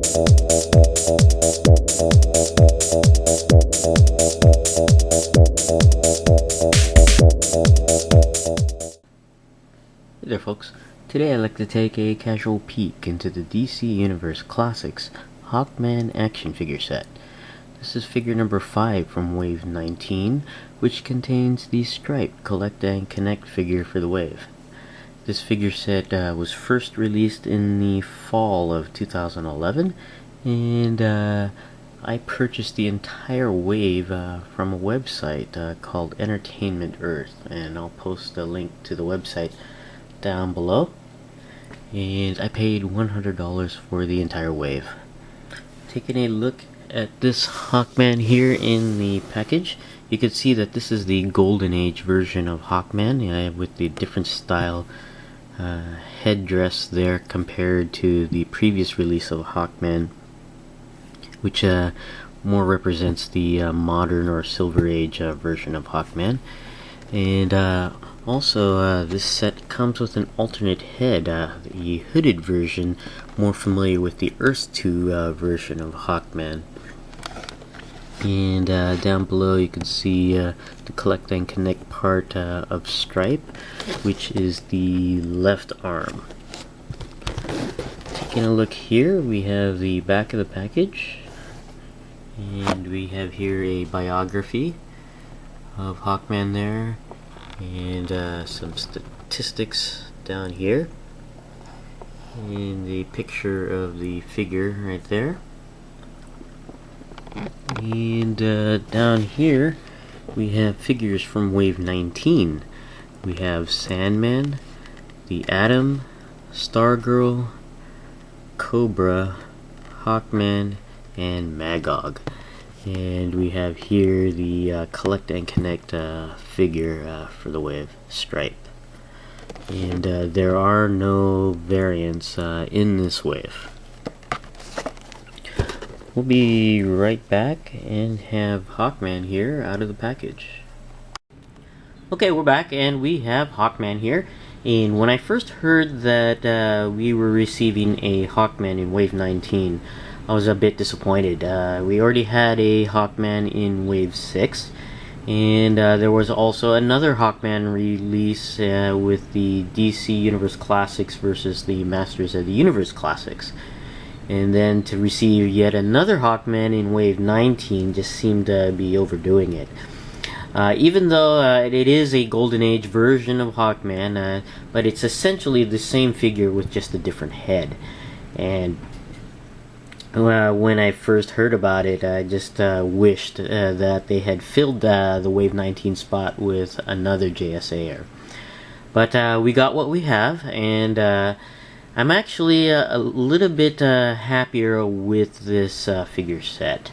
Hey there folks, today I'd like to take a casual peek into the DC Universe Classics Hawkman action figure set. This is figure number 5 from Wave 19, which contains the S.T.R.I.P.E Collect and Connect figure for the Wave. This figure set was first released in the fall of 2011, and I purchased the entire wave from a website called Entertainment Earth, and I'll post a link to the website down below. And I paid $100 for the entire wave. Taking a look at this Hawkman here in the package, you can see that this is the Golden Age version of Hawkman, with the different style headdress there compared to the previous release of Hawkman, which more represents the modern or Silver Age version of Hawkman. And also this set comes with an alternate head, the hooded version, more familiar with the Earth 2 version of Hawkman. And down below you can see the Collect and Connect part of S.T.R.I.P.E, which is the left arm. Taking a look here, we have the back of the package, and we have here a biography of Hawkman there, and some statistics down here, and the picture of the figure right there. And down here we have figures from Wave 19. We have Sandman, the Atom, Stargirl, Cobra, Hawkman, and Magog. And we have here the Collect and Connect figure for the Wave, S.T.R.I.P.E. And there are no variants in this wave. We'll be right back and have Hawkman here out of the package. Okay, we're back and we have Hawkman here. And when I first heard that we were receiving a Hawkman in Wave 19, I was a bit disappointed. We already had a Hawkman in Wave 6, and there was also another Hawkman release with the DC Universe Classics versus the Masters of the Universe Classics. And then to receive yet another Hawkman in Wave 19 just seemed to be overdoing it. Even though it is a Golden Age version of Hawkman, but it's essentially the same figure with just a different head. And when I first heard about it, I just wished that they had filled the Wave 19 spot with another JSAer. But we got what we have, and I'm actually a little bit happier with this figure set.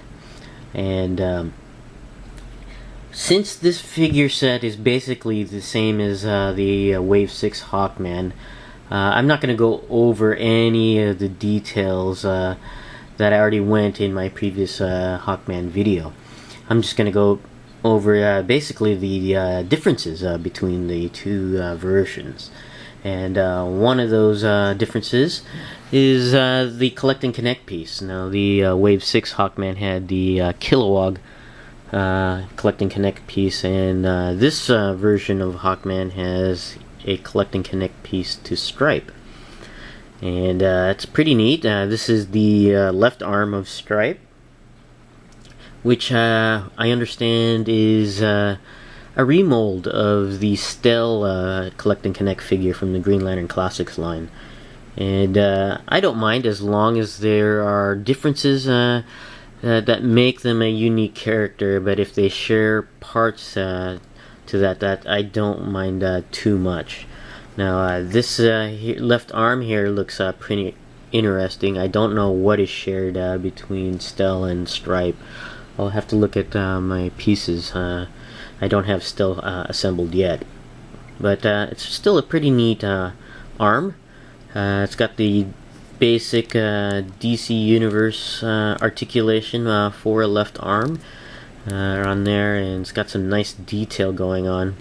And since this figure set is basically the same as the Wave 6 Hawkman, I'm not going to go over any of the details that I already went in my previous Hawkman video. I'm just going to go over basically the differences between the two versions. And one of those differences is the Collect and Connect piece. Now, the Wave 6 Hawkman had the Kilowog Collect and Connect piece, and this version of Hawkman has a Collect and Connect piece to S.T.R.I.P.E. And it's pretty neat. This is the left arm of S.T.R.I.P.E, which I understand is a remold of the S.T.R.I.P.E Collect and Connect figure from the Green Lantern Classics line. And I don't mind as long as there are differences that make them a unique character, but if they share parts to that I don't mind too much. Now this left arm here looks pretty interesting. I don't know what is shared between S.T.R.I.P.E and S.T.R.I.P.E. I'll have to look at my pieces. I don't have S.T.R.I.P.E assembled yet, but it's still a pretty neat arm. It's got the basic DC Universe articulation for a left arm on there, and it's got some nice detail going on.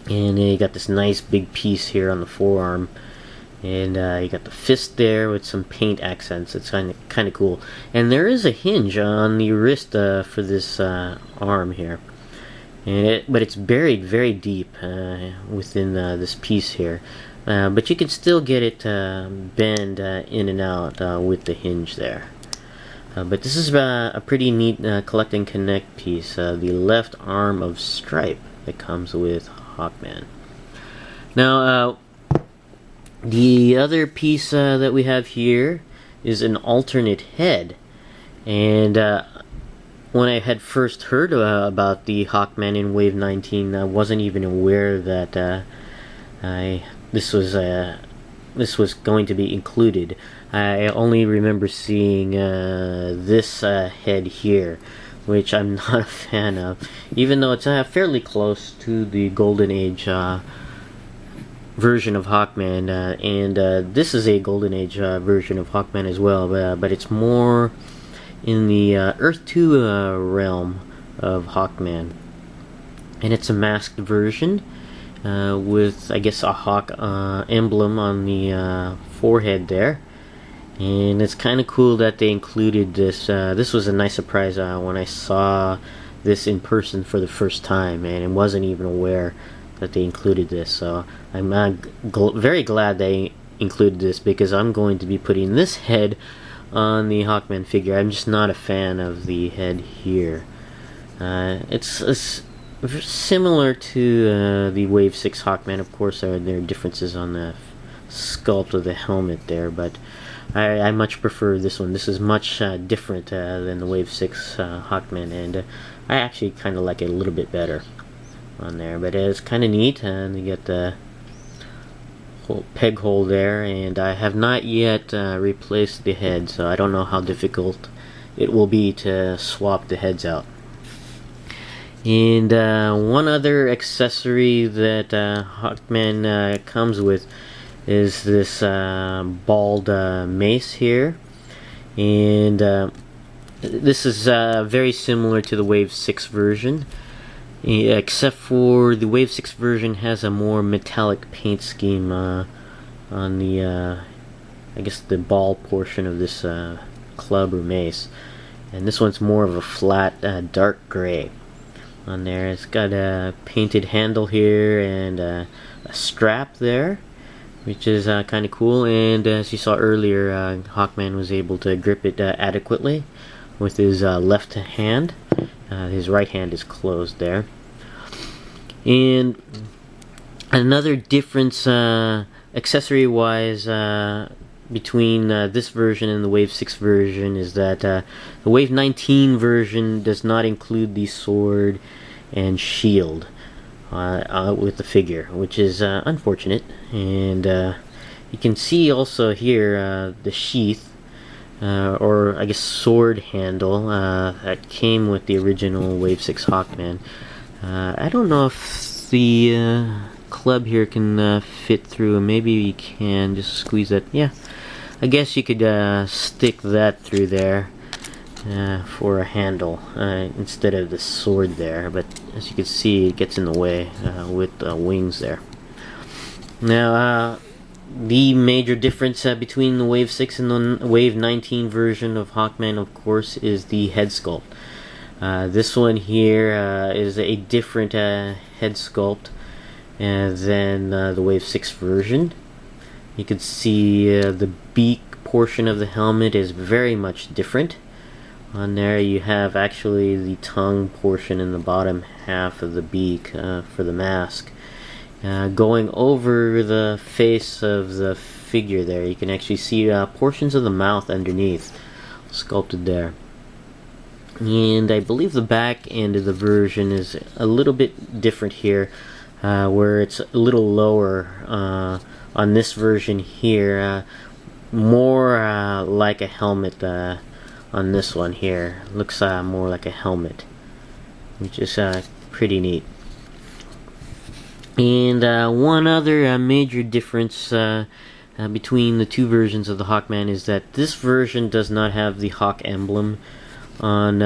And then you got this nice big piece here on the forearm, And you got the fist there with some paint accents. It's kind of cool. And there is a hinge on the wrist for this arm here, but it's buried very deep within this piece here. But you can still get it bend in and out with the hinge there. But this is a pretty neat collect and connect piece. The left arm of S.T.R.I.P.E that comes with Hawkman. Now, the other piece that we have here is an alternate head. And when I had first heard about the Hawkman in Wave 19, I wasn't even aware that this was going to be included. I only remember seeing this head here, which I'm not a fan of, even though it's fairly close to the Golden Age version of Hawkman, and this is a Golden Age version of Hawkman as well, but it's more in the Earth 2 realm of Hawkman, and it's a masked version with, I guess, a hawk emblem on the forehead there. And it's kind of cool that they included this. This was a nice surprise when I saw this in person for the first time, and I wasn't even aware that they included this. So I'm very glad they included this, because I'm going to be putting this head on the Hawkman figure. I'm just not a fan of the head here. It's similar to the Wave 6 Hawkman. Of course, there are differences on the sculpt of the helmet there, but I much prefer this one. This is much different than the Wave 6 Hawkman, and I actually kind of like it a little bit better on there. But it's kind of neat, and you get the whole peg hole there, and I have not yet replaced the head, so I don't know how difficult it will be to swap the heads out. And one other accessory that Hawkman comes with is this bald mace here, and this is very similar to the Wave 6 version, except for the Wave 6 version has a more metallic paint scheme on the I guess the ball portion of this club or mace, and this one's more of a flat dark gray on there. It's got a painted handle here and a strap there, which is kind of cool. And as you saw earlier, Hawkman was able to grip it adequately with his left hand. His right hand is closed there. And another difference accessory-wise between this version and the Wave 6 version is that the Wave 19 version does not include the sword and shield with the figure, which is unfortunate. And you can see also here the sheath, or I guess sword handle, that came with the original Wave 6 Hawkman. I don't know if the club here can fit through. Maybe you can just squeeze that. Yeah, I guess you could stick that through there for a handle instead of the sword there, but as you can see, it gets in the way with the wings there. Now, the major difference between the Wave 6 and the Wave 19 version of Hawkman, of course, is the head sculpt. This one here is a different head sculpt than the Wave 6 version. You can see the beak portion of the helmet is very much different. On there you have actually the tongue portion in the bottom half of the beak for the mask. Going over the face of the figure there, you can actually see portions of the mouth underneath sculpted there. And I believe the back end of the version is a little bit different here, where it's a little lower on this version here, more like a helmet on this one here. Looks more like a helmet, which is pretty neat. And one other major difference between the two versions of the Hawkman is that this version does not have the hawk emblem on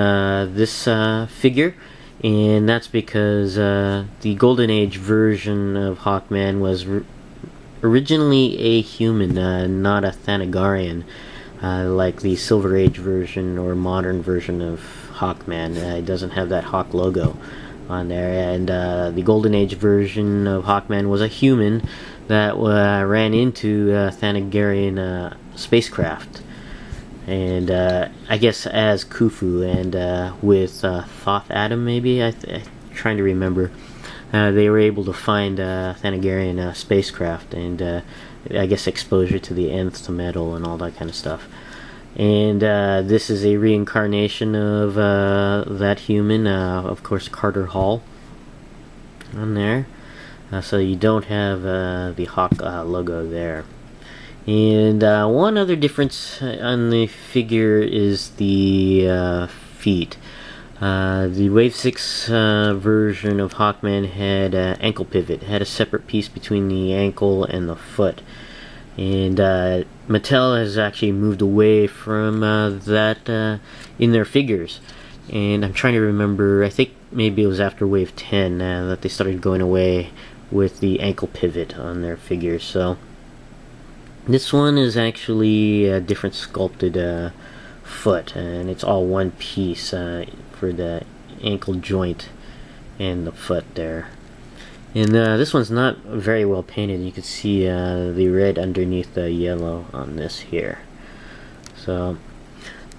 this figure, and that's because the Golden Age version of Hawkman was originally a human, not a Thanagarian, like the Silver Age version or modern version of Hawkman. It doesn't have that Hawk logo on there, and the Golden Age version of Hawkman was a human that ran into Thanagarian spacecraft, and I guess as Khufu, and with Thoth Adam, maybe I'm trying to remember. They were able to find Thanagarian spacecraft, and I guess exposure to the nth metal and all that kind of stuff. And this is a reincarnation of that human, of course, Carter Hall on there. So you don't have the Hawk logo there. And one other difference on the figure is the feet. The Wave 6 version of Hawkman had ankle pivot. It had a separate piece between the ankle and the foot. And Mattel has actually moved away from that in their figures. And I'm trying to remember, I think maybe it was after Wave 10 that they started going away with the ankle pivot on their figures. So this one is actually a different sculpted foot, and it's all one piece for the ankle joint and the foot there. And this one's not very well painted. You can see the red underneath the yellow on this here. So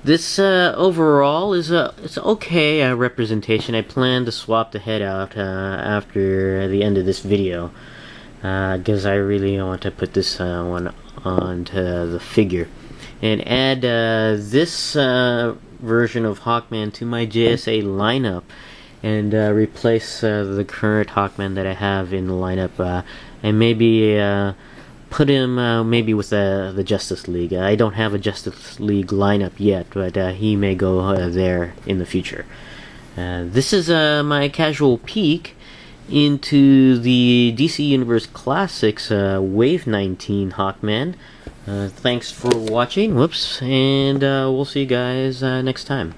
this overall is it's okay representation. I plan to swap the head out after the end of this video, because I really want to put this one onto the figure and add this version of Hawkman to my JSA lineup, and replace the current Hawkman that I have in the lineup, and maybe put him maybe with the Justice League. I don't have a Justice League lineup yet, but he may go there in the future. This is my casual peek into the DC Universe Classics Wave 19 Hawkman. Thanks for watching, whoops, and we'll see you guys next time.